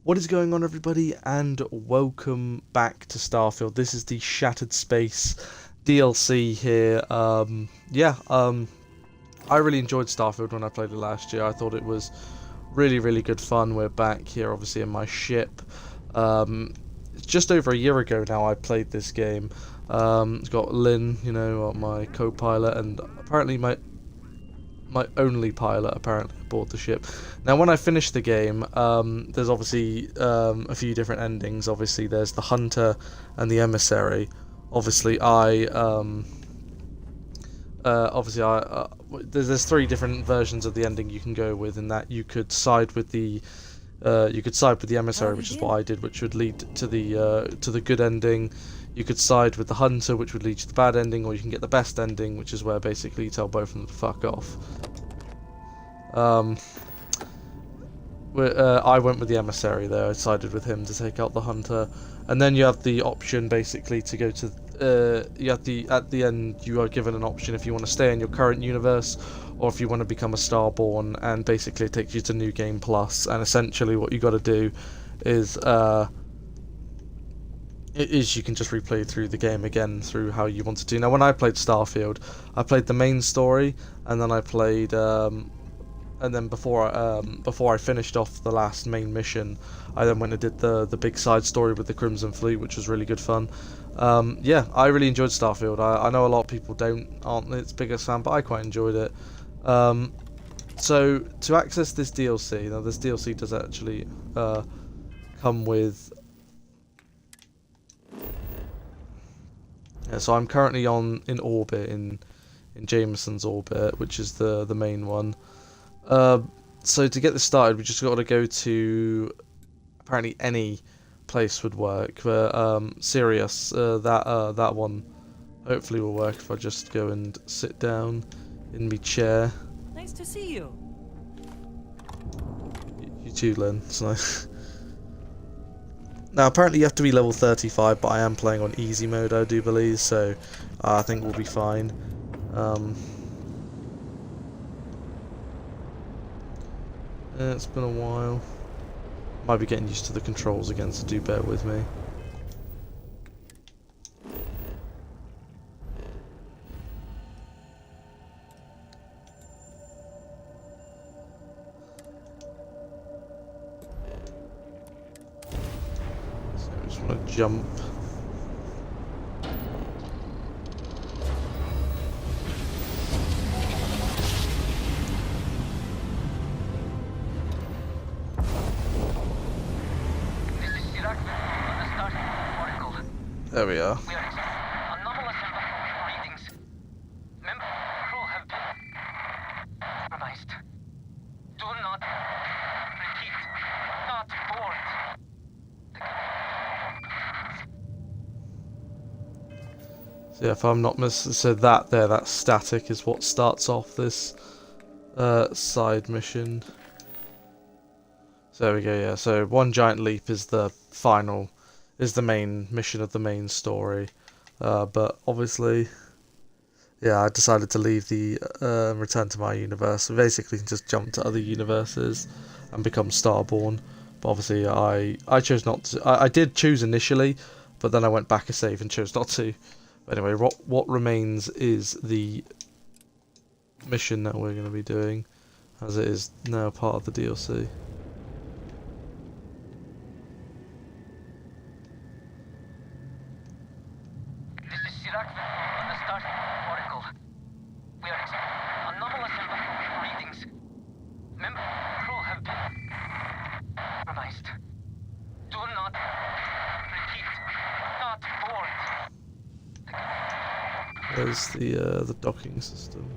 What is going on, everybody, and welcome back to Starfield. This is the Shattered Space DLC here. I really enjoyed Starfield when I played it last year. I thought it was really good fun. We're back here, obviously, in my ship. It's just over a year ago now I played this game. It's got Lynn, my co-pilot, and apparently my only pilot apparently aboard the ship. Now when I finished the game, there's obviously a few different endings. Obviously there's the hunter and the emissary. There's three different versions of the ending you can go with, in that you could side with the emissary, which is what I did, which would lead to the good ending. You could side with the hunter, which would lead to the bad ending, or you can get the best ending, which is where basically you tell both of them to fuck off. I went with the emissary there. I sided with him to take out the hunter, and then you have the option basically to go to. At the end you are given an option if you want to stay in your current universe, or if you want to become a Starborn, and basically it takes you to New Game Plus. And essentially what you got to do is you can just replay through the game again through how you want to do. Now when I played Starfield, I played the main story, and then I played and then before I finished off the last main mission, I then went and did the big side story with the Crimson Fleet, which was really good fun. Yeah, I really enjoyed Starfield. I know a lot of people aren't its biggest fan, but I quite enjoyed it. So to access this DLC, now this DLC does actually come with. Yeah, so I'm currently in orbit in Jameson's orbit, which is the main one. So to get this started, we just got to go to, apparently any place would work, but Sirius, that one hopefully will work if I just go and sit down in my chair. Nice to see you. You too, Lynn. It's nice. Now apparently you have to be level 35, but I am playing on easy mode, I do believe, so I think we'll be fine. It's been a while. Might be getting used to the controls again, so do bear with me. So I just want to jump. There we are. Anomalous readings. Member crew have been compromised. Do not repeat. Not board. So yeah, if I'm not so that static is what starts off this side mission. So there we go. Yeah. So one giant leap is the main mission of the main story, but obviously, yeah, I decided to leave the return to my universe. So basically, just jump to other universes and become Starborn. But obviously, I chose not to. I did choose initially, but then I went back a save and chose not to. But anyway, what remains is the mission that we're going to be doing, as it is now part of the DLC. There's the docking system.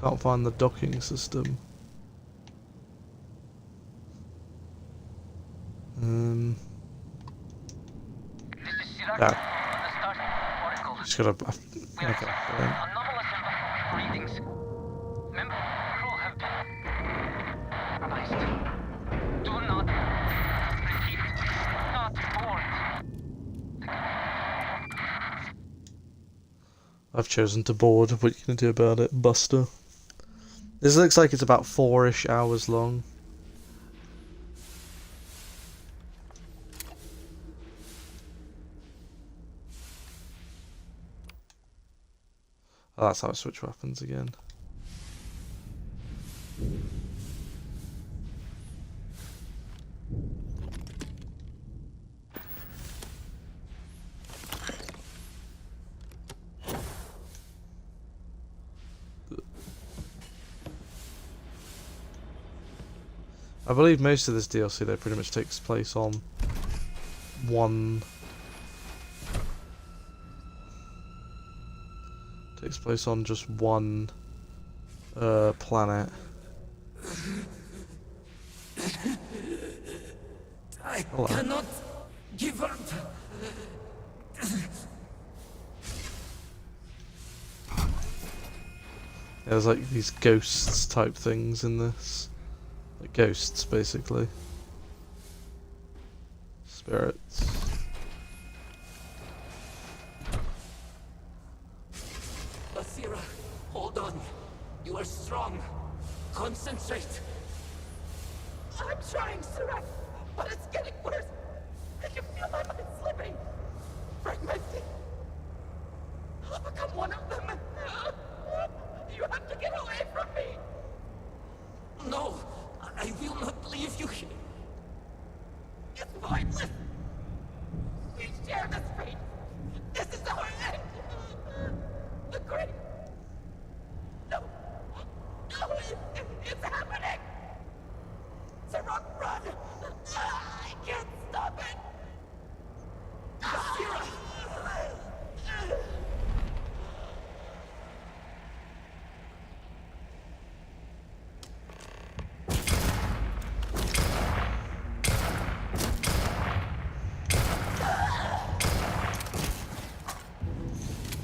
Can't find the docking system. Yeah. The Starfield oracle. Just gotta. We Okay. Brilliant. anomalous readings. Member crew have been compromised. Do not repeat. Not board. I've chosen to board. What are you gonna do about it, Buster? This looks like it's about 4-ish hours long. Oh, that's how I switch weapons again. I believe most of this DLC though pretty much takes place on one just one planet. I Hello. cannot give up. There's like these ghosts type things in this. Like ghosts basically. Spirits. Basira, hold on. You are strong. Concentrate. I'm trying, Sarah, but it's getting worse. I can feel my mind slipping. Fragmenting. I'll become one of them. You have to get away from me. No, I will not leave you here. It's pointless. We share this fate. This is our end. The great. No. No, it's happening. Sarah, run. I can't stop it. Basira.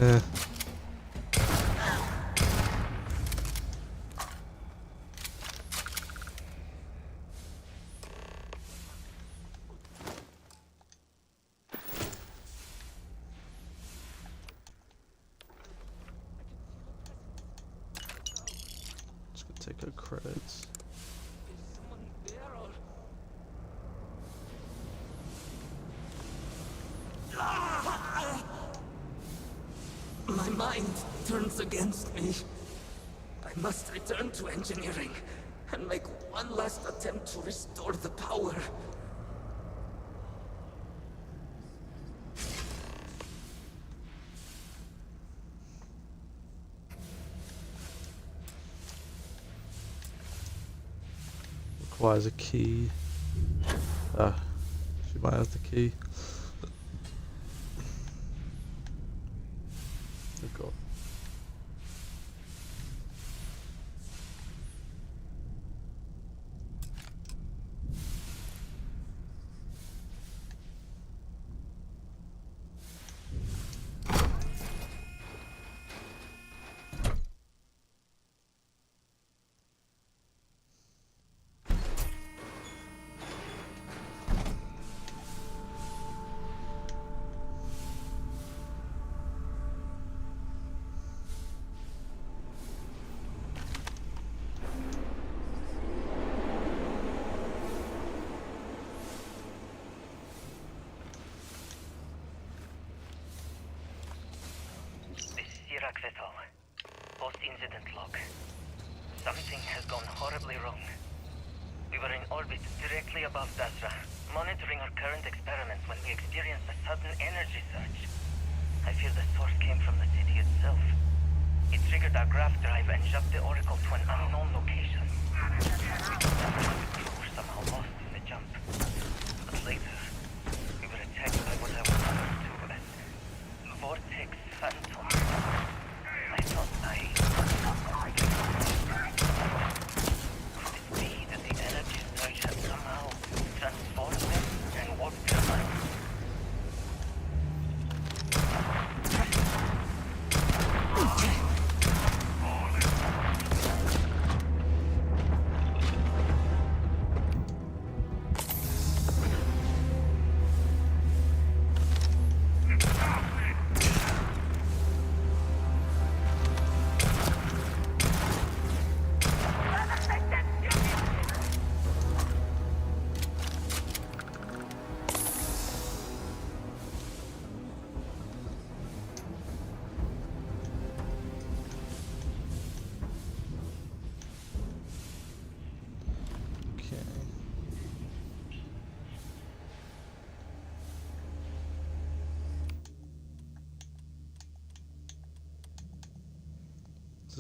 Yeah. Just gonna take our credits. Is someone there or... My mind turns against me. I must return to engineering and make one last attempt to restore the power. Requires a key. She might have the key. Oh god. Post-incident log. Something has gone horribly wrong. We were in orbit directly above Bethesda, monitoring our current experiments when we experienced a sudden energy surge. I fear the source came from the city itself. It triggered our graph drive and shoved the Oracle to an unknown location. We were somehow lost in the jump. But later, we were attacked by what I was referred to as Vortex Phantom. I thought could it be that the energy surge had somehow transformed them and warped their minds?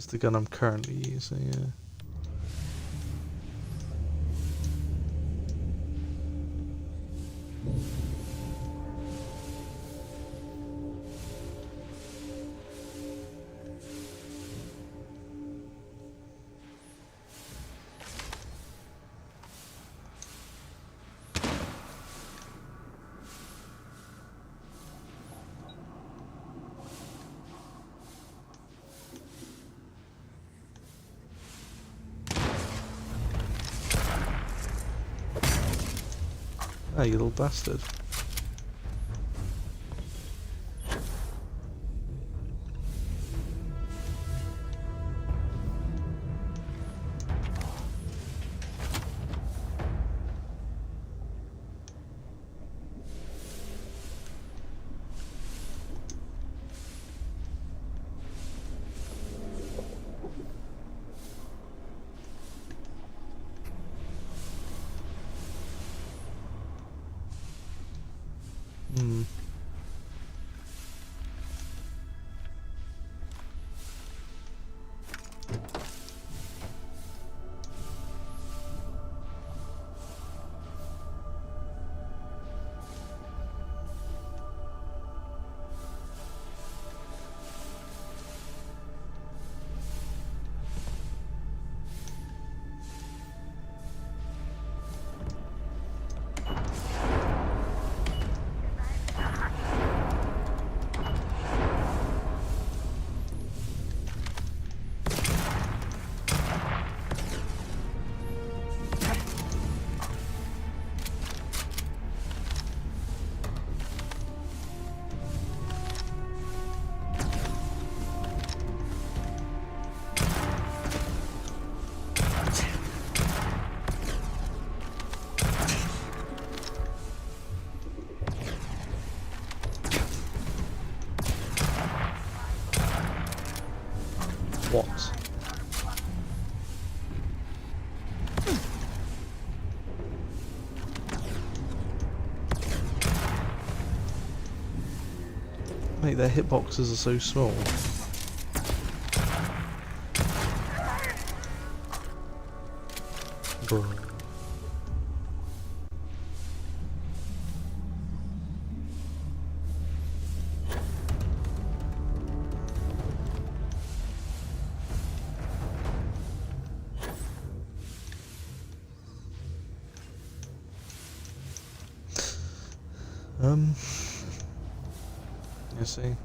is the gun I'm currently using, yeah. Ah, you little bastard. Hmm. What? Mate, their hitboxes are so small. Bro. You see. Yeah.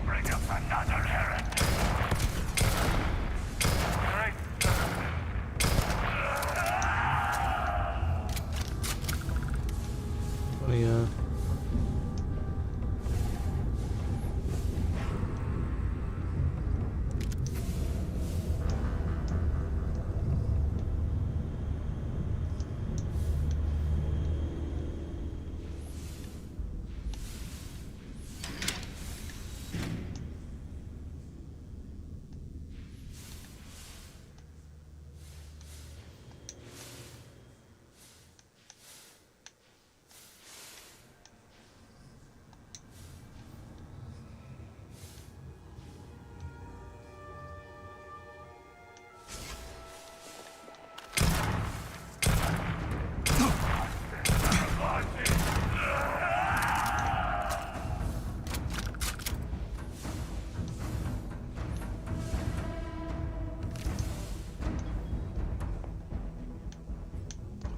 Bring up another errand. Right. Funny,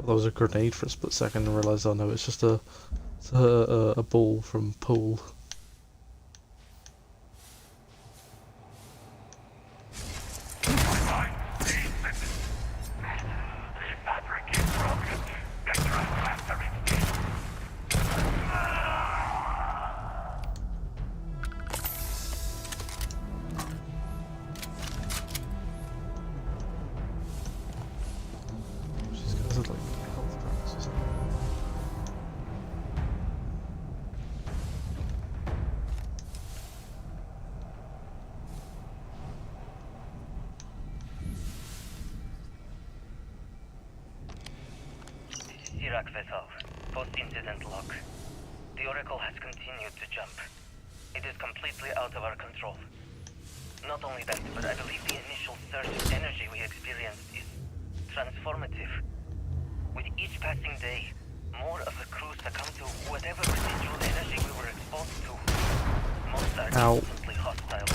That was a grenade for a split second and realised, oh no, it's just a ball from pool. Iraq vessel. Post-incident log. The Oracle has continued to jump. It is completely out of our control. Not only that, but I believe the initial surge of energy we experienced is transformative. With each passing day, more of the crew succumb to whatever residual energy we were exposed to. Most are instantly hostile,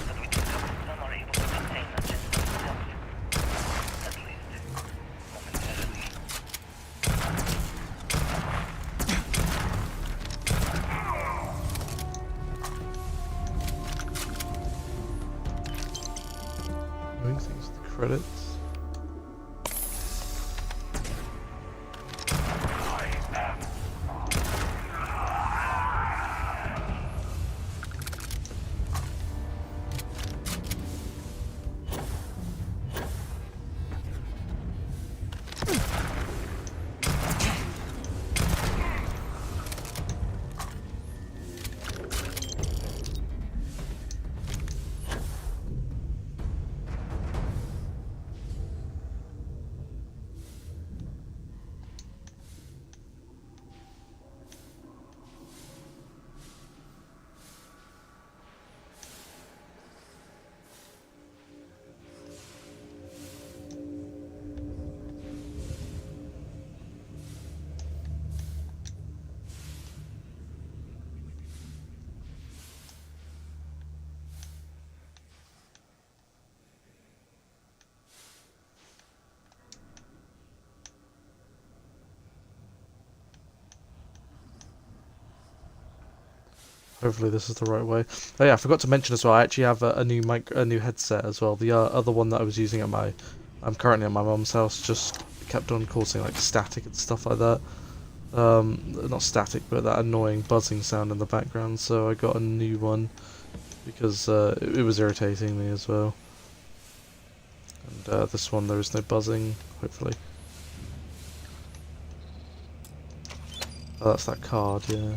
but we discovered some are able to maintain a sense of self. At least, momentarily. Moving things to the credits. Hopefully this is the right way. Oh yeah, I forgot to mention as well, I actually have a new headset as well. The other one that I was using I'm currently at my mum's house, just kept on causing like static and stuff like that. Not static, but that annoying buzzing sound in the background, so I got a new one because it was irritating me as well. And this one there is no buzzing, hopefully. Oh, that's that card, yeah.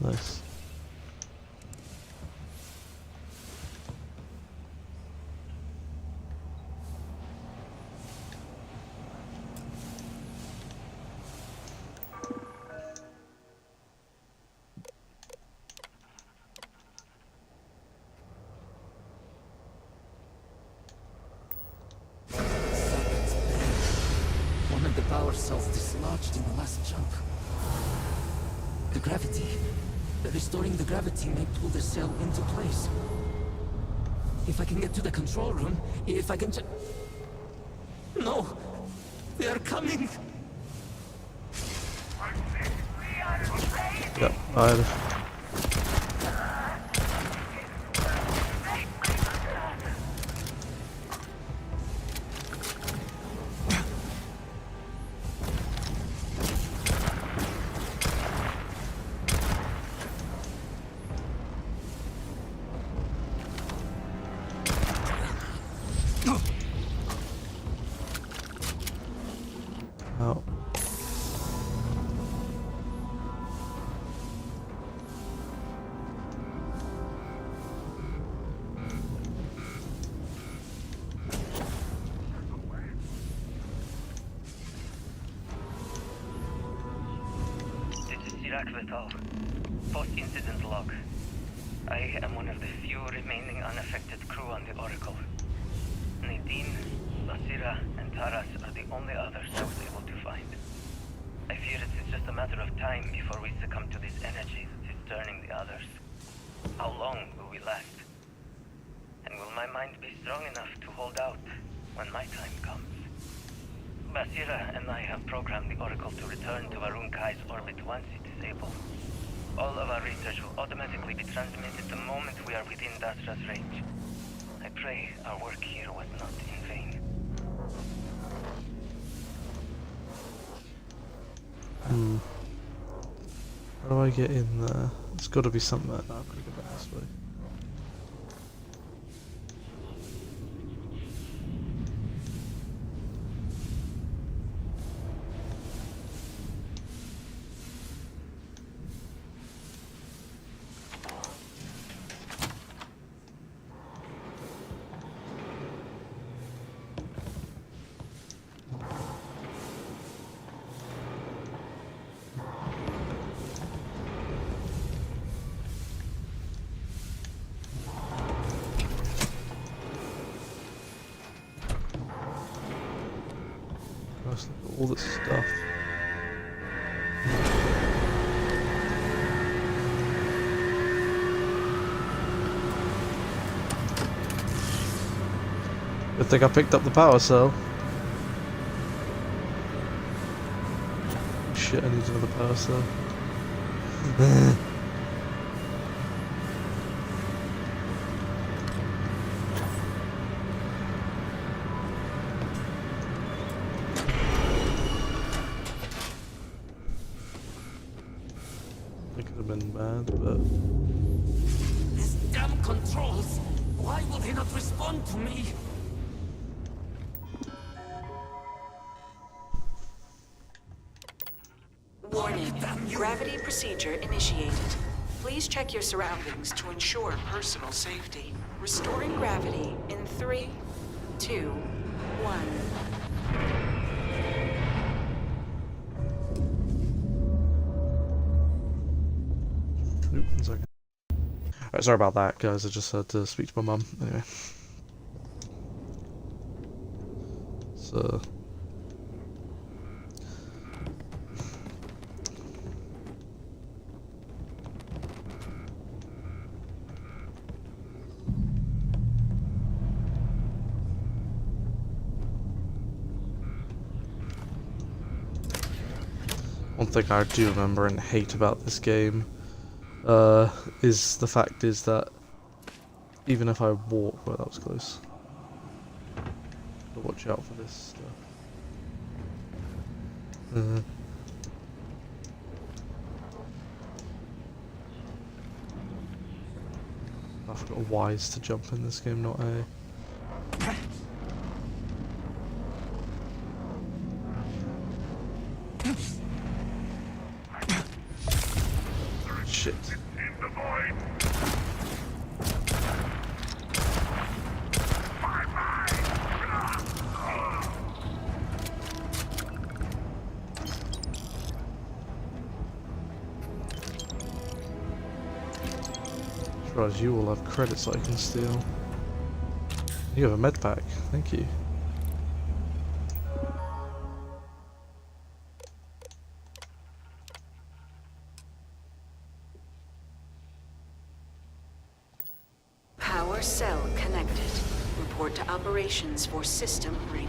Nice. One of the power cells dislodged in the last jump. The gravity. Restoring the gravity may pull the cell into place. If I can get to the control room, if I can No! They are coming! Yep, I out. Post-incident log. I am one of the few remaining unaffected crew on the Oracle. Nadine, Basira, and Taras are the only others I was able to find. I fear it is just a matter of time before we succumb to this energy that is turning the others. How long will we last? And will my mind be strong enough to hold out when my time comes? Basira and I have programmed the Oracle to return to Varun Kai's orbit once it is able. All of our research will automatically be transmitted the moment we are within Dasra's range. I pray our work here was not in vain. How do I get in there? There's got to be something there. No, I've got to go back this way. all this stuff. Good thing I picked up the power cell. Shit, I need another power cell. It could have been bad, but... These damn controls! Why will they not respond to me? Warning. Gravity procedure initiated. Please check your surroundings to ensure personal safety. Restoring gravity in 3, 2, 1. Oop, 1 second. Alright, sorry about that, guys. I just had to speak to my mum. Anyway. So... One thing I do remember and hate about this game is the fact is that even if I walk, well, that was close. Gotta watch out for this stuff. I forgot Y's to jump in this game, not A. Shit. Surprised you all have credits I can steal. You have a med pack, thank you. Power cell connected. Report to operations for system reboot.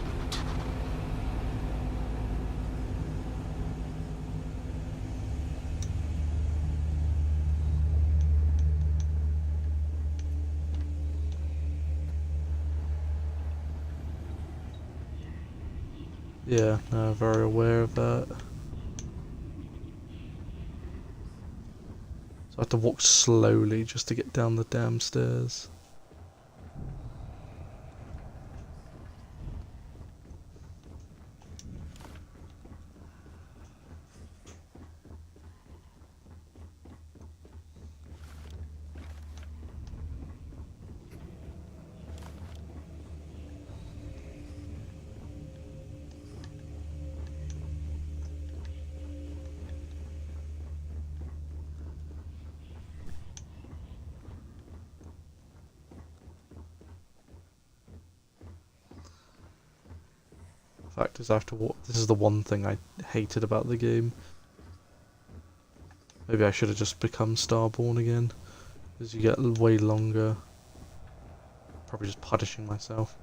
Yeah, no, very aware of that. So I have to walk slowly just to get down the damn stairs. Fact is, I have to walk. This is the one thing I hated about the game. Maybe I should have just become Starborn again, because you get way longer. Probably just punishing myself.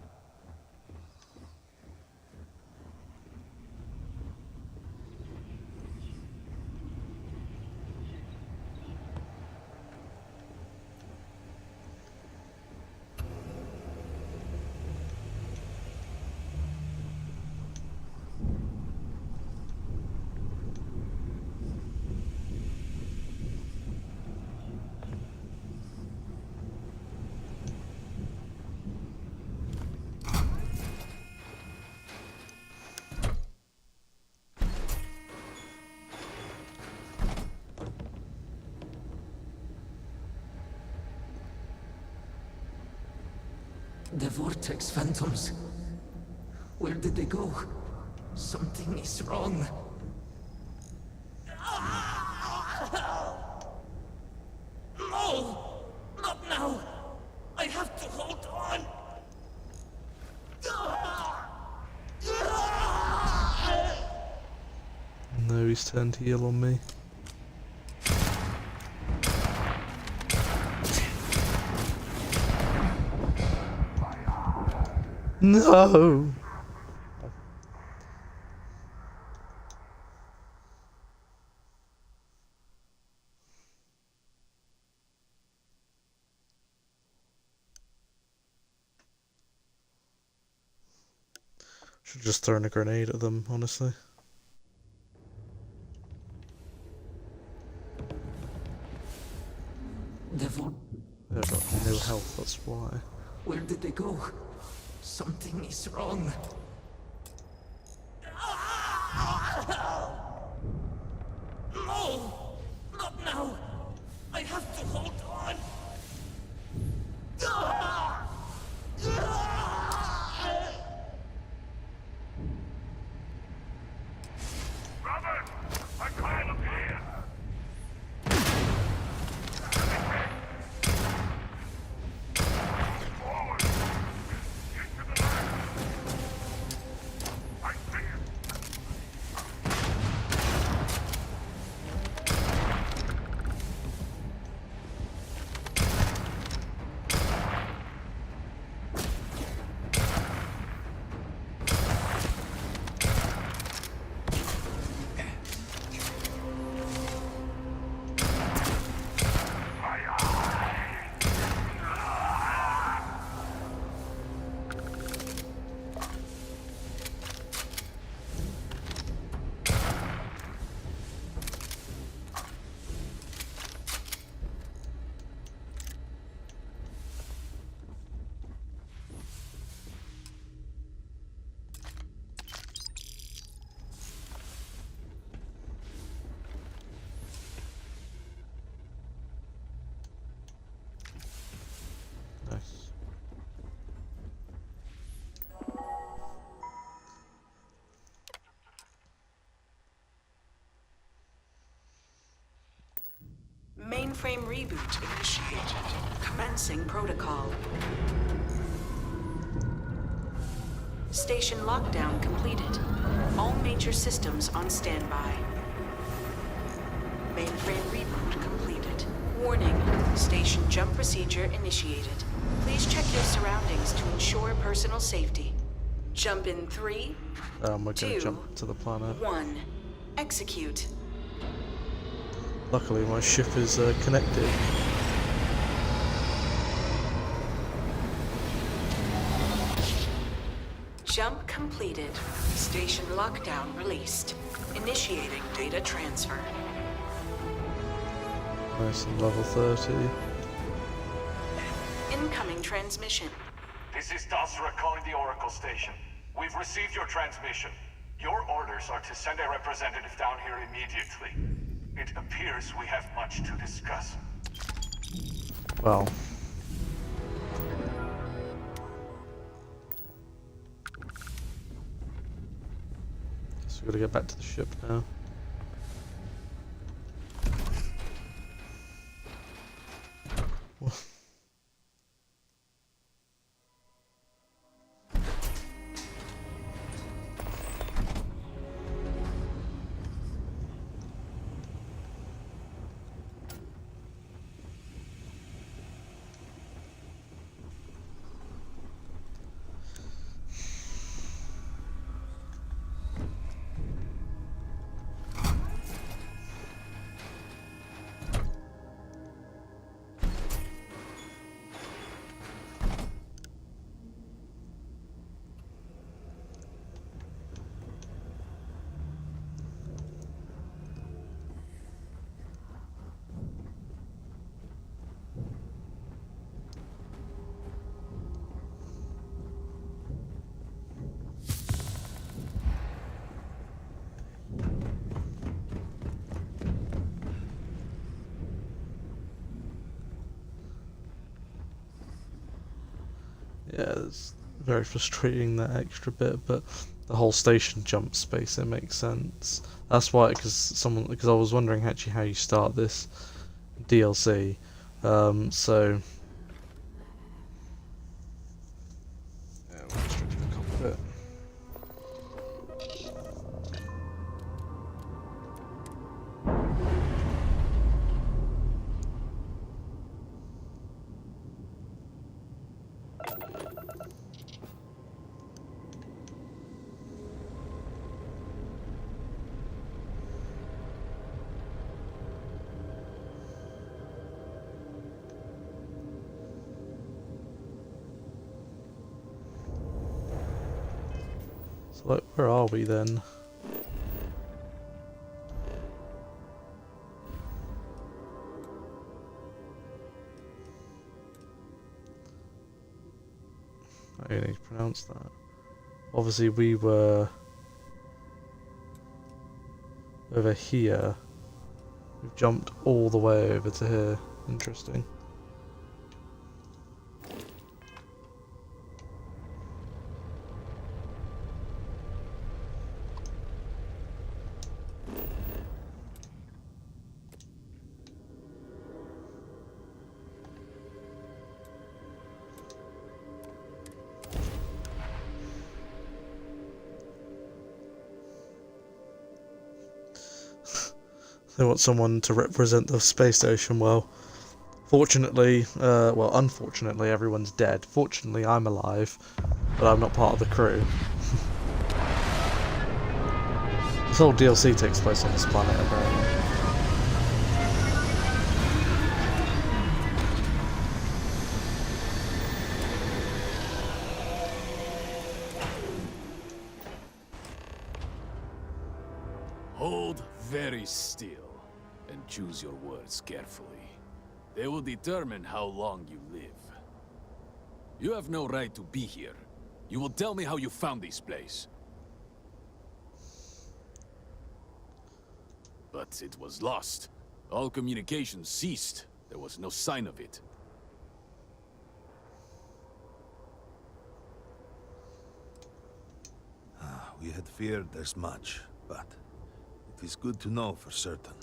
The Vortex Phantoms. Where did they go? Something is wrong. No! Not now! I have to hold on! turned heel on me. No! Should just thrown a grenade at them, honestly. Devon, They've got no health, that's why. where did they go? Something is wrong. No! Not now! I have to hold on! Robert! I can't appear! Forward! Into the left! I see it! Nice. Mainframe reboot initiated. Commencing protocol. Station lockdown completed. All major systems on standby. Mainframe reboot completed. Warning, station jump procedure initiated. Please check your surroundings to ensure personal safety. Jump in 3, We're gonna 2, jump to the planet. 1. Execute. Luckily my ship is connected. Jump completed. Station lockdown released. Initiating data transfer. Nice, and level 30. Incoming transmission. This is Dasra calling the Oracle Station. We've received your transmission. Your orders are to send a representative down here immediately. It appears we have much to discuss. Well. Guess we gotta get back to the ship now. Yeah, it's very frustrating, that extra bit, but the whole station jump space, it makes sense. That's why, because I was wondering actually how you start this DLC, so yeah, we'll just do the cockpit. So, like, where are we then? I need to pronounce that. Obviously, we were over here. We've jumped all the way over to here. Interesting. They want someone to represent the space station well. Fortunately, well, unfortunately, everyone's dead. Fortunately, I'm alive, but I'm not part of the crew. This whole DLC takes place on this planet, apparently. Hold very still and choose your words carefully. They will determine how long you live. You have no right to be here. You will tell me how you found this place. But it was lost. All communication ceased. There was no sign of it. We had feared as much, but it is good to know for certain.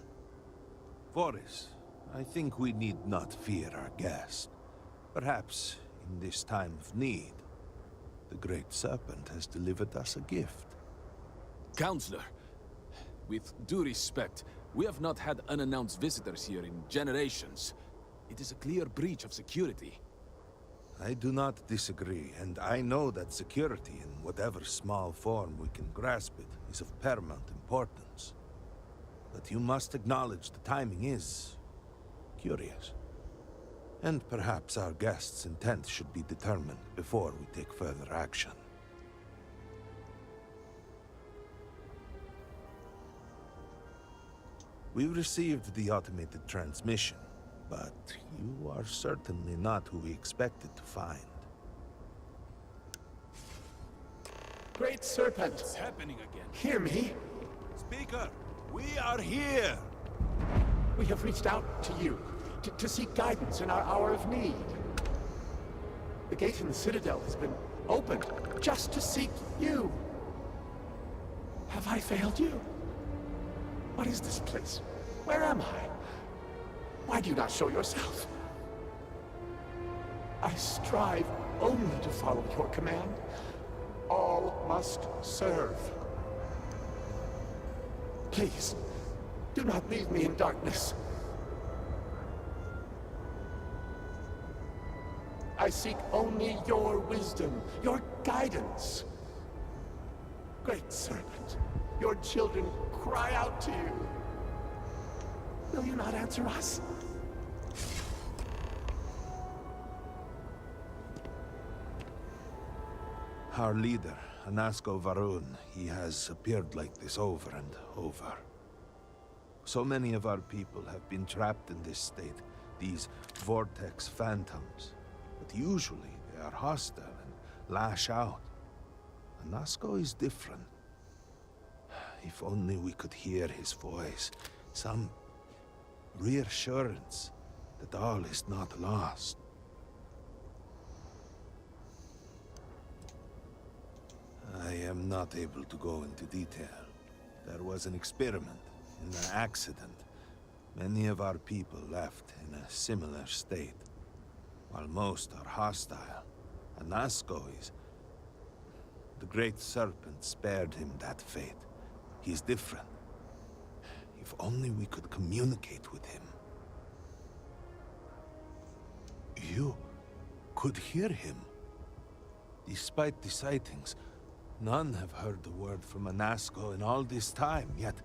Boris, I think we need not fear our guest. Perhaps, in this time of need, the Great Serpent has delivered us a gift. Counselor, with due respect, we have not had unannounced visitors here in generations. It is a clear breach of security. I do not disagree, and I know that security, in whatever small form we can grasp it, is of paramount importance. But you must acknowledge the timing is curious. And perhaps our guest's intent should be determined before we take further action. We received the automated transmission, but you are certainly not who we expected to find. Great Serpent, What's happening again? hear me. Speaker, we are here! We have reached out to you to seek guidance in our hour of need. The gate in the Citadel has been opened just to seek you. Have I failed you? What is this place? Where am I? Why do you not show yourself? I strive only to follow your command. All must serve. Please, do not leave me in darkness. I seek only your wisdom, your guidance. Great Serpent, your children cry out to you. Will you not answer us? Our leader, Anasko Varun, he has appeared like this over and over. So many of our people have been trapped in this state, these vortex phantoms. But usually they are hostile and lash out. Anasko is different. If only we could hear his voice, some reassurance that all is not lost. I am not able to go into detail. There was an experiment, an accident. Many of our people left in a similar state. While most are hostile, Anasko is... The Great Serpent spared him that fate. He's different. If only we could communicate with him. You could hear him. Despite the sightings, none have heard the word from Anasko in all this time, yet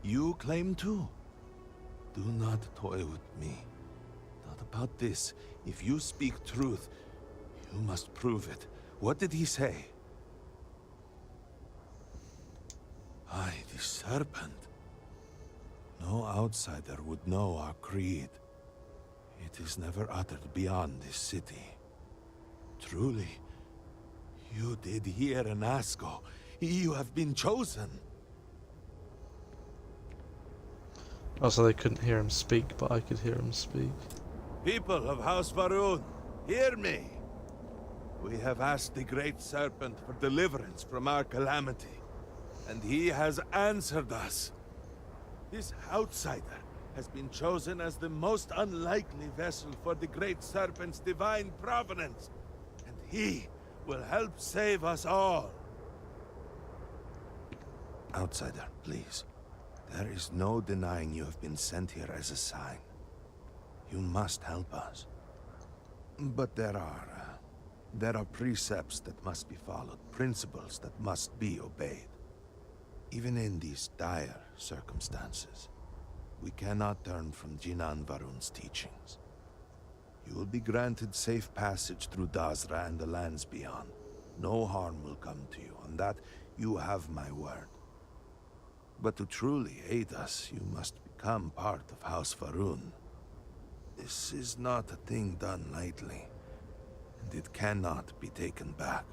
you claim to. Do not toy with me. Not about this. If you speak truth, you must prove it. What did he say? serpent. No outsider would know our creed. It is never uttered beyond this city. Truly, you did hear an Asco. You have been chosen. Also, they couldn't hear him speak, but I could hear him speak. People of House Varun, hear me. We have asked the Great Serpent for deliverance from our calamity, and he has answered us. This outsider has been chosen as the most unlikely vessel for the Great Serpent's divine providence, and he will help save us all. Outsider, please. There is no denying you have been sent here as a sign. You must help us. But there are precepts that must be followed, principles that must be obeyed. Even in these dire circumstances, we cannot turn from Jinan Varun's teachings. You will be granted safe passage through Dazra and the lands beyond. No harm will come to you. On that, you have my word. But to truly aid us, you must become part of House Varun. This is not a thing done lightly, and it cannot be taken back.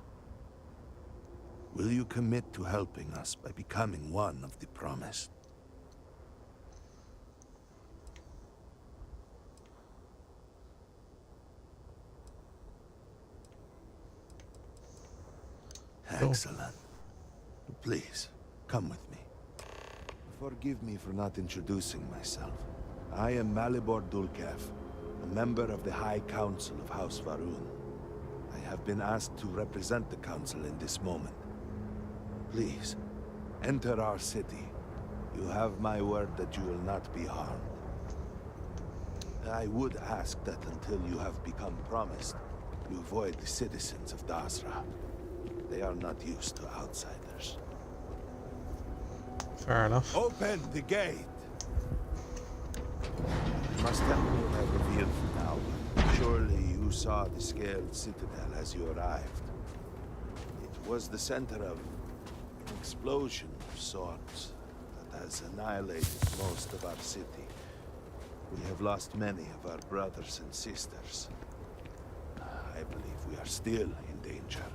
Will you commit to helping us by becoming one of the promised? Excellent. Please, come with me. Forgive me for not introducing myself. I am Malibor Dulkev, a member of the High Council of House Varun. I have been asked to represent the Council in this moment. Please, enter our city. You have my word that you will not be harmed. I would ask that until you have become promised, you avoid the citizens of Dazra. They are not used to outsiders. Fair enough. Open the gate! I must have what I revealed for now, but surely you saw the scaled citadel as you arrived. It was the center of an explosion of sorts that has annihilated most of our city. We have lost many of our brothers and sisters. I believe we are still in danger.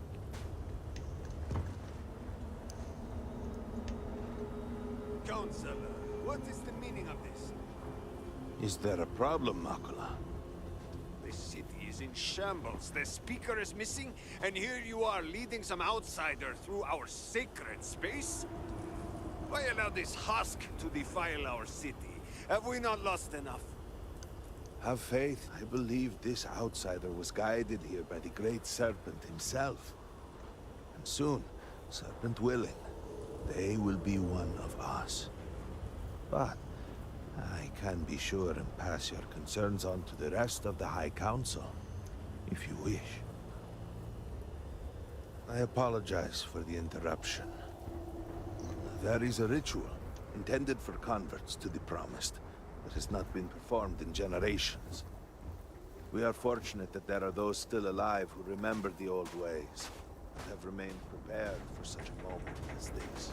Counselor, what is the meaning of this? Is there a problem, Makula? The city is in shambles. The speaker is missing, and here you are leading some outsider through our sacred space? Why allow this husk to defile our city? Have we not lost enough? Have faith. I believe this outsider was guided here by the Great Serpent himself. And soon, Serpent willing, they will be one of us. But I can be sure and pass your concerns on to the rest of the High Council, if you wish. I apologize for the interruption. There is a ritual intended for converts to the Promised that has not been performed in generations. We are fortunate that there are those still alive who remember the old ways and have remained prepared for such a moment as this.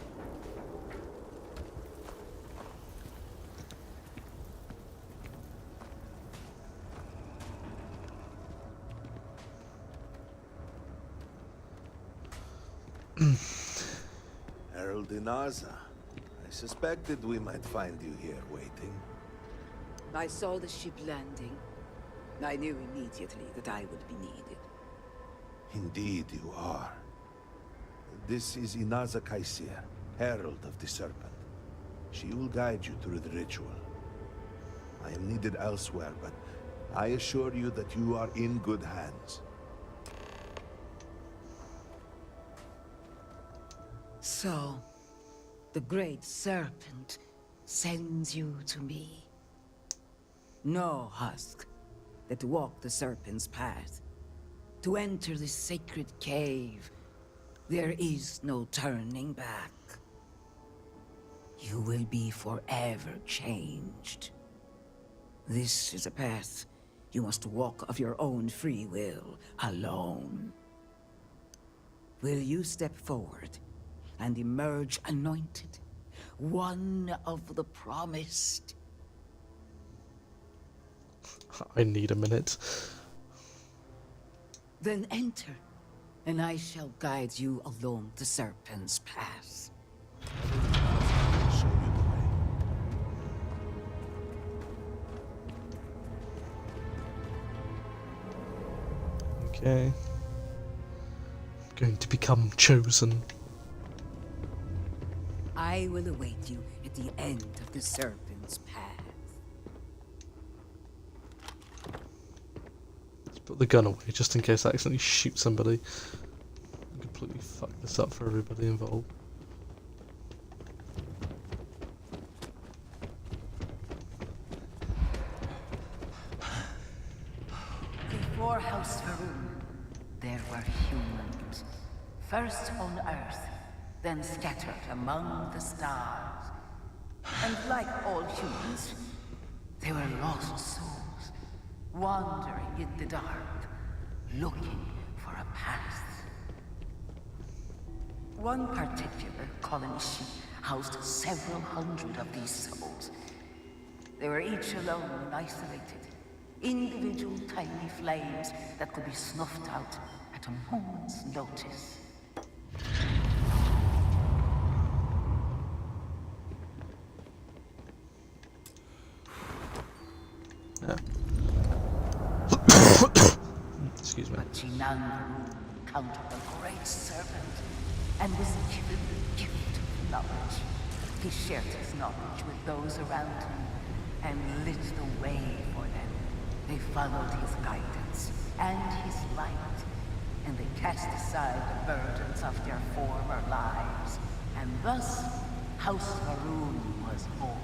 Herald Inaza, I suspected we might find you here waiting. I saw the ship landing. I knew immediately that I would be needed. Indeed you are. This is Inaza Kaisir, Herald of the Serpent. She will guide you through the ritual. I am needed elsewhere, but I assure you that you are in good hands. So, the Great Serpent sends you to me. No husk that walk the Serpent's path. To enter this sacred cave, there is no turning back. You will be forever changed. This is a path you must walk of your own free will, alone. Will you step forward and emerge anointed, one of the promised. I need a minute. Then enter, and I shall guide you along the Serpent's path. I'll show you the way. Okay. I'm going to become chosen. I will await you at the end of the Serpent's path. Let's put the gun away just in case I accidentally shoot somebody. I completely fuck this up for everybody involved. Before House Faroon, there were humans. First on Earth, then scattered among the stars. And like all humans, they were lost souls, wandering in the dark, looking for a path. One particular colony ship housed several hundred of these souls. They were each alone and isolated, individual tiny flames that could be snuffed out at a moment's notice. Excuse me. But Jinan encountered the great serpent and was given the gift of knowledge. He shared his knowledge with those around him and lit the way for them. They followed his guidance and his light, and they cast aside the burdens of their former lives. And thus, House Faroon was born.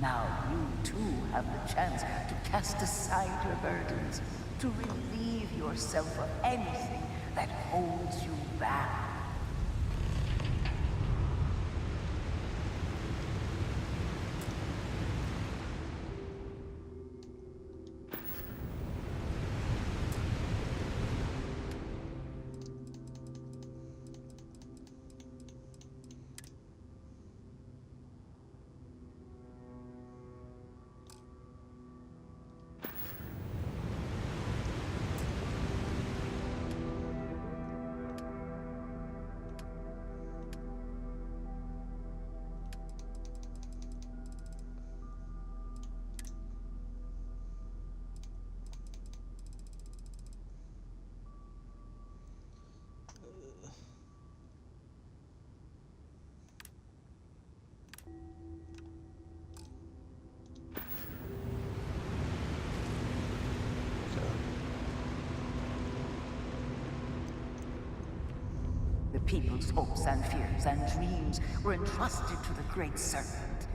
Now you too have the chance to cast aside your burdens, to relieve yourself of anything that holds you back. The people's hopes and fears and dreams were entrusted to the Great Serpent.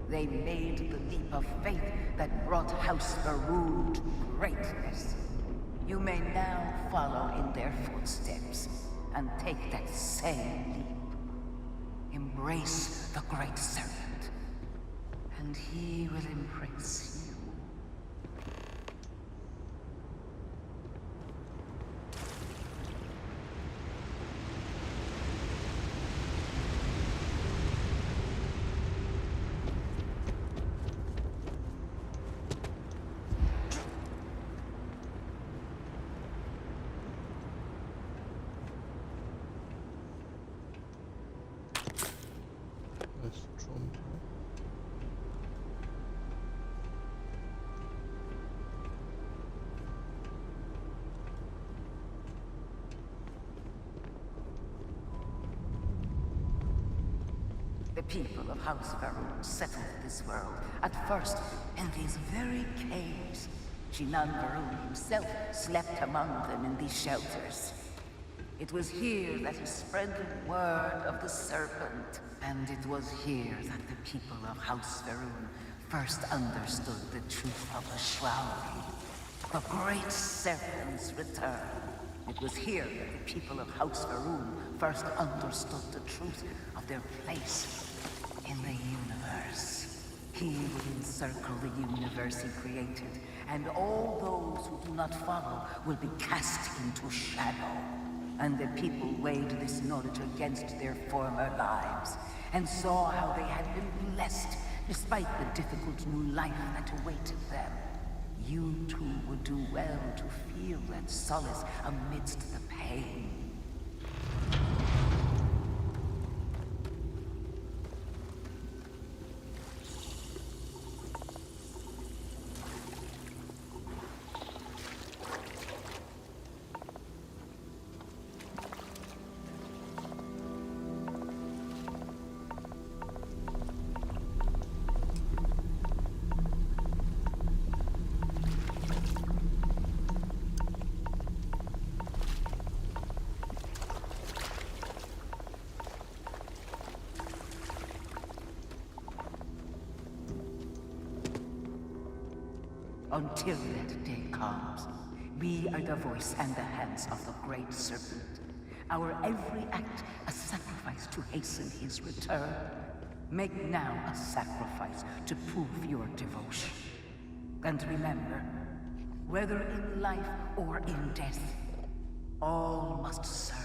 They made the leap of faith that brought House Faroon to greatness. You may now follow in their footsteps and take that same leap. Embrace the Great Serpent, and he will embrace you. Nice drum. The people of House Faroon settled this world, at first in these very caves. Jinan Faroon himself slept among them in these shelters. It was here that he spread the word of the serpent, and it was here that the people of House Faroon first understood the truth of the shroud, the great serpent's return. It was here that the people of House Faroon first understood the truth of their place in the universe. He will encircle the universe he created, and all those who do not follow will be cast into shadow. And the people weighed this knowledge against their former lives, and saw how they had been blessed despite the difficult new life that awaited them. You too would do well to feel that solace amidst the pain. Until that day comes, we are the voice and the hands of the Great Serpent. Our every act a sacrifice to hasten his return. Make now a sacrifice to prove your devotion. And remember, whether in life or in death, all must serve.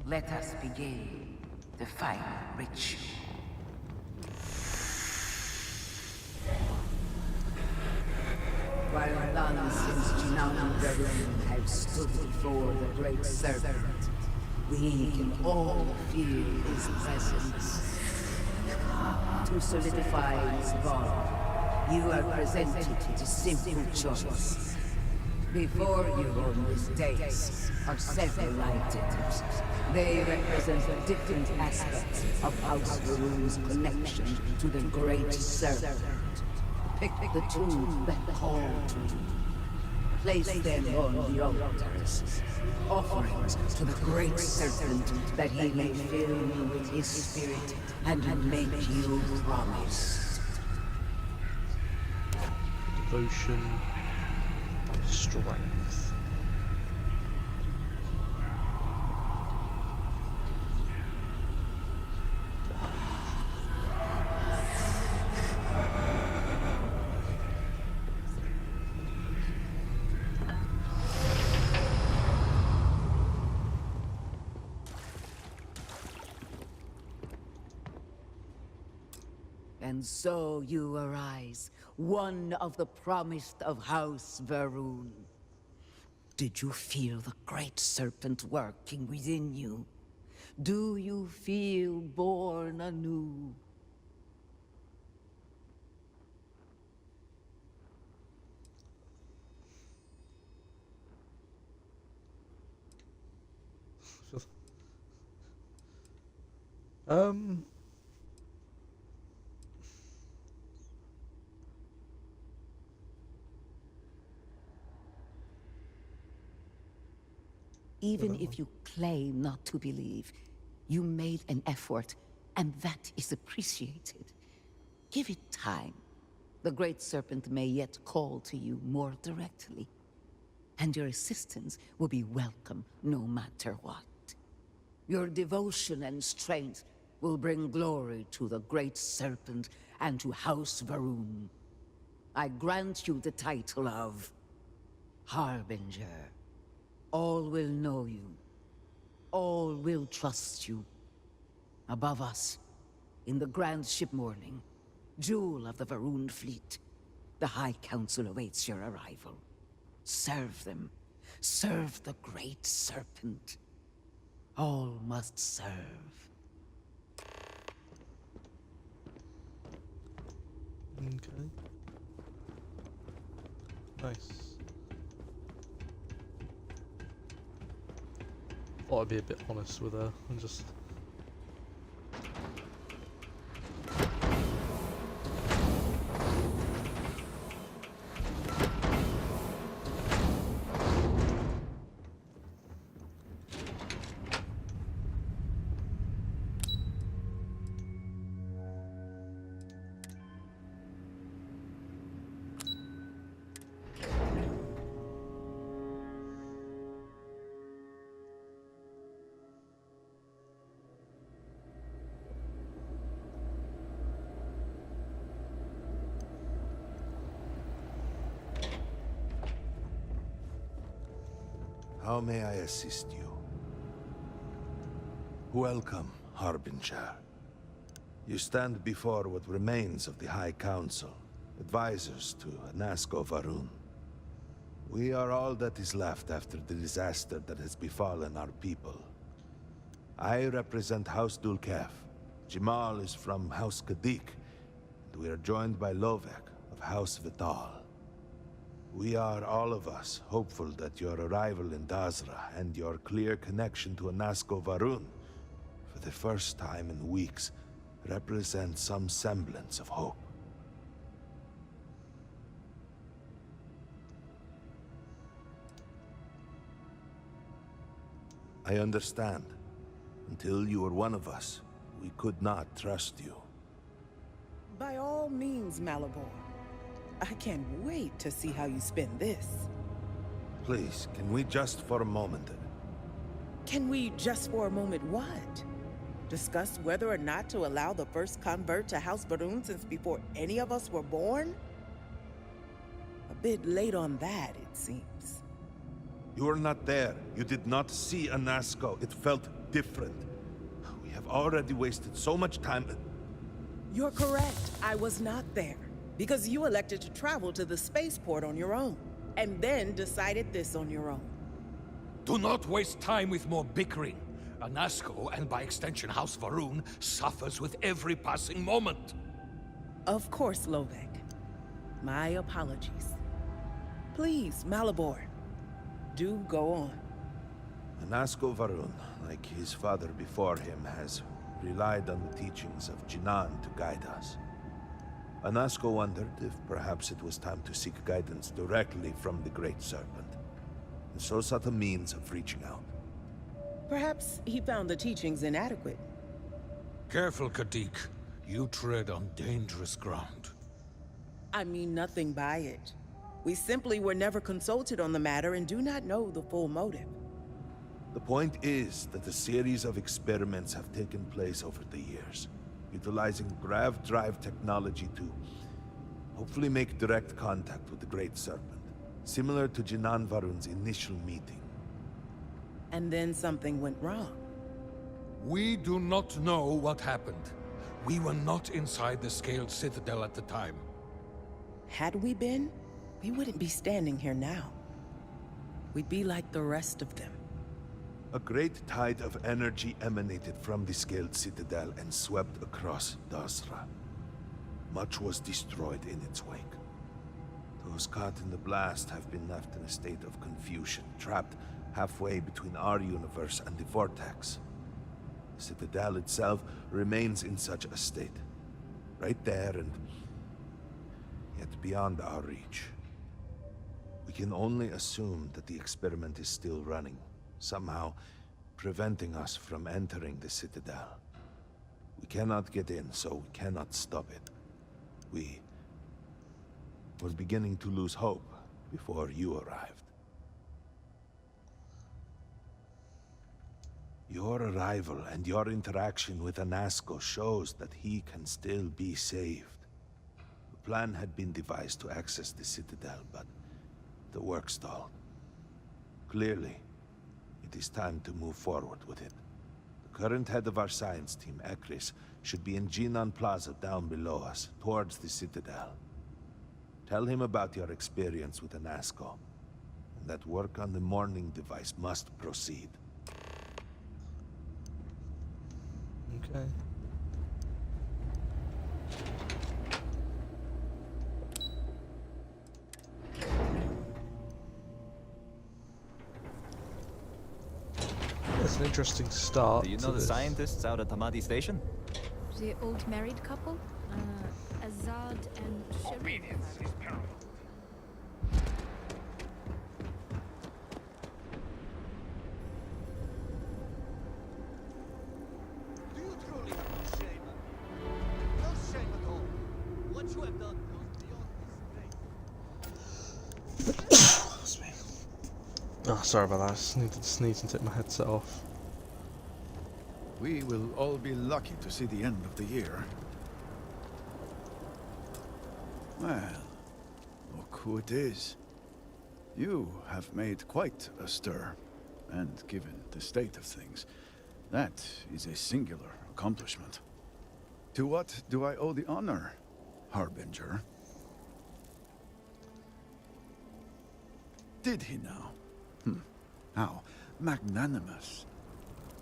Let us begin the final ritual. While none since Jinnan Varun have stood before the Great Serpent, we can all feel his presence. To solidify his bond, you are presented with a simple choice. Before you on this dais are several items. They represent different aspects of House Varun's connection to the Great Serpent. Pick the two that call to you. Place them on the altars. Offerings to the Great Serpent that he may fill you with his spirit and make you promise. Devotion. Strength. And so you arise, one of the promised of House Varun. Did you feel the Great Serpent working within you? Do you feel born anew? Even if you claim not to believe, you made an effort, and that is appreciated. Give it time. The Great Serpent may yet call to you more directly, and your assistance will be welcome no matter what. Your devotion and strength will bring glory to the Great Serpent and to House Varun. I grant you the title of Harbinger. All will know you. All will trust you. Above us, in the Grand Ship Morning, jewel of the Varun fleet, the High Council awaits your arrival. Serve them. Serve the Great Serpent. All must serve. Okay. Nice. Thought I'd be a bit honest with her and just... How may I assist you? Welcome, Harbinger. You stand before what remains of the High Council, advisors to Anasko Varun. We are all that is left after the disaster that has befallen our people. I represent House Dulkef. Jamal is from House Kadik, and we are joined by Lovek of House Vital. We are, all of us, hopeful that your arrival in Dazra and your clear connection to Anasko Varun, for the first time in weeks, represent some semblance of hope. I understand. Until you were one of us, we could not trust you. By all means, Malibor. I can't wait to see how you spend this. Please, can we just for a moment... Can we just for a moment what? Discuss whether or not to allow the first convert to House Varun since before any of us were born? A bit late on that, it seems. You were not there. You did not see Anasko. It felt different. We have already wasted so much time... You're correct. I was not there. Because you elected to travel to the spaceport on your own. And then decided this on your own. Do not waste time with more bickering. Anasko, and by extension House Varun, suffers with every passing moment. Of course, Lovek. My apologies. Please, Malibor. Do go on. Anasko Varun, like his father before him, has relied on the teachings of Jinan to guide us. Anasko wondered if perhaps it was time to seek guidance directly from the Great Serpent, and so sought a means of reaching out. Perhaps he found the teachings inadequate. Careful, Kadik. You tread on dangerous ground. I mean nothing by it. We simply were never consulted on the matter and do not know the full motive. The point is that a series of experiments have taken place over the years, utilizing grav drive technology to hopefully make direct contact with the Great Serpent, similar to Jinan Varun's initial meeting. And then something went wrong. We do not know what happened. We were not inside the Scaled Citadel at the time. Had we been, we wouldn't be standing here now. We'd be like the rest of them. A great tide of energy emanated from the Scaled Citadel and swept across Dazra. Much was destroyed in its wake. Those caught in the blast have been left in a state of confusion, trapped halfway between our universe and the Vortex. The Citadel itself remains in such a state. Right there and yet beyond our reach. We can only assume that the experiment is still running, somehow preventing us from entering the Citadel. We cannot get in, so we cannot stop it. We were beginning to lose hope before you arrived. Your arrival and your interaction with Anasko shows that he can still be saved. The plan had been devised to access the Citadel, but the work stalled. Clearly, it is time to move forward with it. The current head of our science team, Ekris, should be in Jinan Plaza down below us, towards the Citadel. Tell him about your experience with Anasko, and that work on the morning device must proceed. Okay. That's an interesting start. Do you know to the this. scientists out at Hamadi Station? The old married couple? Azad and Shireen. Obedience is paramount. Do you truly have no shame? No shame at all. What you have done goes beyond this Excuse me. Oh, sorry about that. I just needed to sneeze and take my headset off. We will all be lucky to see the end of the year. Well, look who it is. You have made quite a stir. and given the state of things, that is a singular accomplishment. To what do I owe the honor, Harbinger? Did he now? How magnanimous.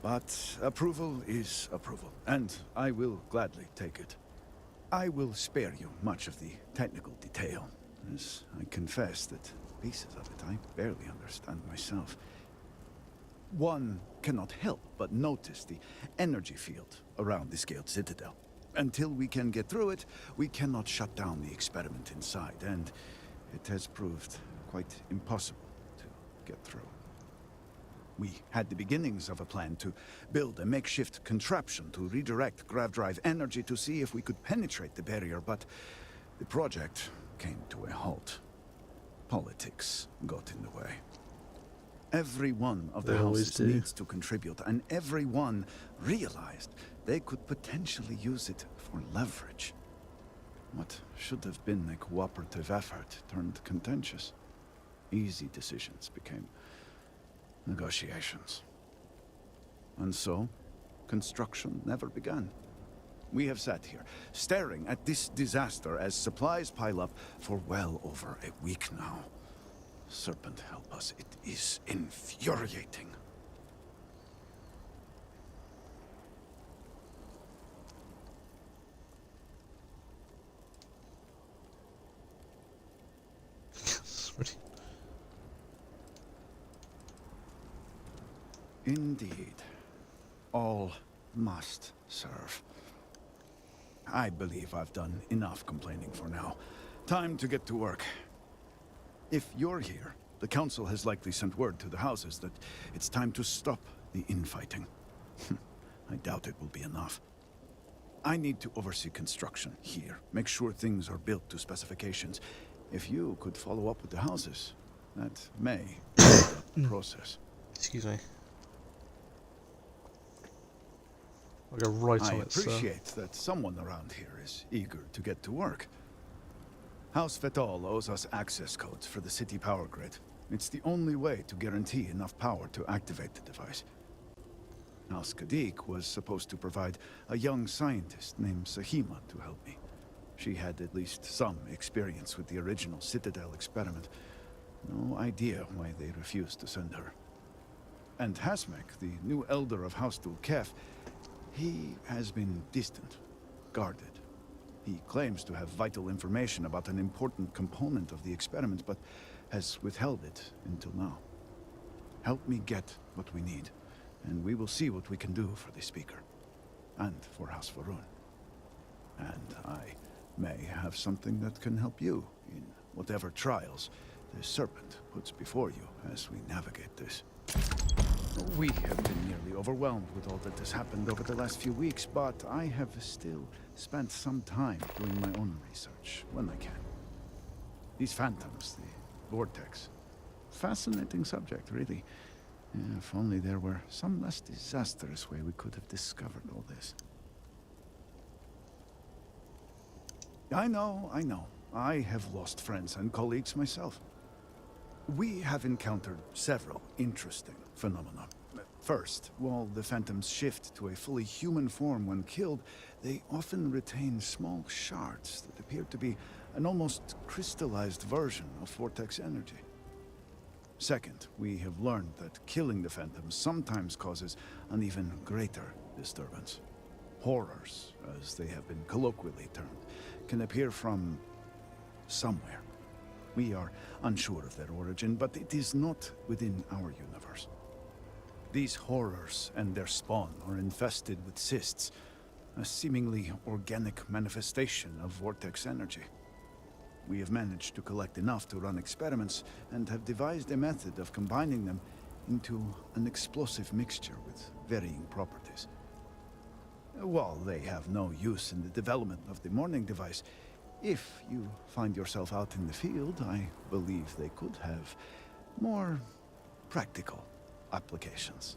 But approval is approval, and I will gladly take it. I will spare you much of the technical detail, as I confess that pieces of it I barely understand myself. One cannot help but notice the energy field around the Scaled Citadel. Until we can get through it, we cannot shut down the experiment inside, and it has proved quite impossible to get through. We had the beginnings of a plan to build a makeshift contraption to redirect grav drive energy to see if we could penetrate the barrier, but the project came to a halt. Politics got in the way. Every one of the houses needs to contribute, and everyone realized they could potentially use it for leverage. What should have been a cooperative effort turned contentious. Easy decisions became negotiations. And so, construction never began. We have sat here, staring at this disaster as supplies pile up for well over a week now. Serpent help us, it is infuriating. Indeed. All must serve. I believe I've done enough complaining for now. Time to get to work. If you're here, the Council has likely sent word to the houses that it's time to stop the infighting. I doubt it will be enough. I need to oversee construction here, make sure things are built to specifications. If you could follow up with the houses, that may speed up the process. Excuse me. I'll go right on it, sir. I appreciate that someone around here is eager to get to work. House Fetal owes us access codes for the city power grid. It's the only way to guarantee enough power to activate the device. House Kadik was supposed to provide a young scientist named Sahima to help me. She had at least some experience with the original Citadel experiment. No idea why they refused to send her. And Hasmek, the new elder of House Dulkef, he has been distant, guarded. He claims to have vital information about an important component of the experiment, but has withheld it until now. Help me get what we need, and we will see what we can do for the Speaker, and for House Varun. And I may have something that can help you in whatever trials the Serpent puts before you as we navigate this. We have been nearly overwhelmed with all that has happened over the last few weeks, but I have still spent some time doing my own research when I can. These phantoms, the vortex. Fascinating subject, really. If only there were some less disastrous way we could have discovered all this. I know. I have lost friends and colleagues myself. We have encountered several interesting phenomena. First, while the phantoms shift to a fully human form when killed, they often retain small shards that appear to be an almost crystallized version of vortex energy. Second, we have learned that killing the phantoms sometimes causes an even greater disturbance. Horrors, as they have been colloquially termed, can appear from somewhere. We are unsure of their origin, but it is not within our universe. These horrors and their spawn are infested with cysts, a seemingly organic manifestation of vortex energy. We have managed to collect enough to run experiments and have devised a method of combining them into an explosive mixture with varying properties. While they have no use in the development of the morning device, if you find yourself out in the field, I believe they could have more practical applications.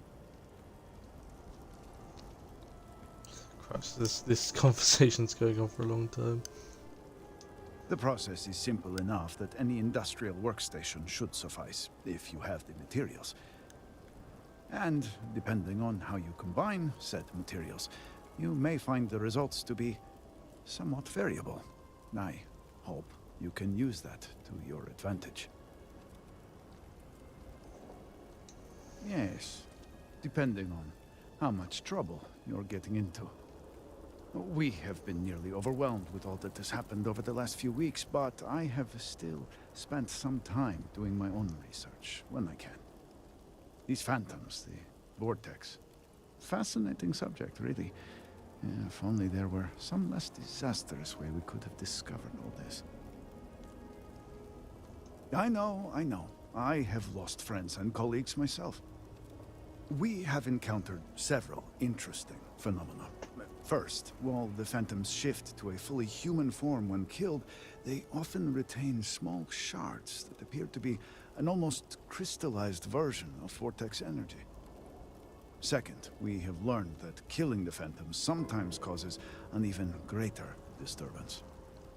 Christ, this conversation's going on for a long time. The process is simple enough that any industrial workstation should suffice, if you have the materials. And depending on how you combine said materials, you may find the results to be somewhat variable. I hope you can use that to your advantage. Yes, depending on how much trouble you're getting into. We have been nearly overwhelmed with all that has happened over the last few weeks, but I have still spent some time doing my own research when I can. These phantoms, the vortex. Fascinating subject, really. If only there were some less disastrous way we could have discovered all this. I know. I have lost friends and colleagues myself. We have encountered several interesting phenomena. First, while the phantoms shift to a fully human form when killed, they often retain small shards that appear to be an almost crystallized version of vortex energy. Second, we have learned that killing the phantoms sometimes causes an even greater disturbance.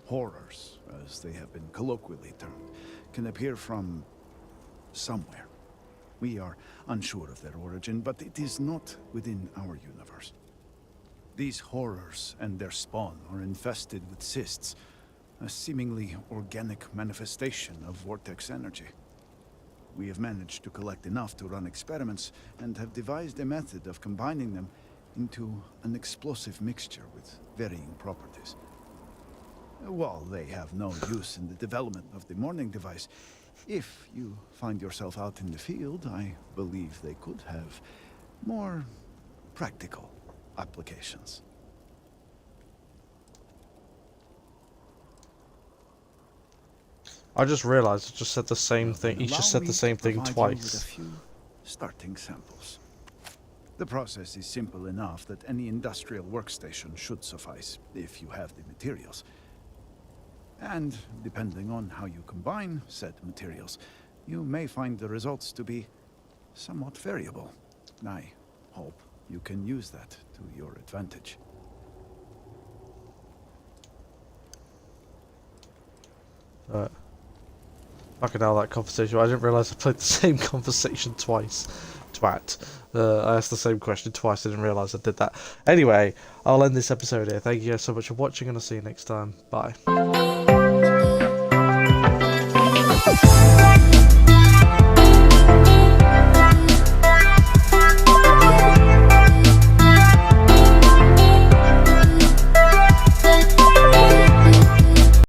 Horrors, as they have been colloquially termed, can appear from somewhere. We are unsure of their origin, but it is not within our universe. These horrors and their spawn are infested with cysts, a seemingly organic manifestation of vortex energy. We have managed to collect enough to run experiments and have devised a method of combining them into an explosive mixture with varying properties. While they have no use in the development of the morning device, if you find yourself out in the field, I believe they could have more practical applications. I just realized I just said the same thing. He just said the same thing twice. With a few starting samples. The process is simple enough that any industrial workstation should suffice if you have the materials. And depending on how you combine said materials, you may find the results to be somewhat variable. I hope you can use that to your advantage. Fucking hell, that conversation. I didn't realise I played the same conversation twice. Twat. I asked the same question twice. I didn't realise I did that. Anyway, I'll end this episode here. Thank you guys so much for watching, and I'll see you next time. Bye.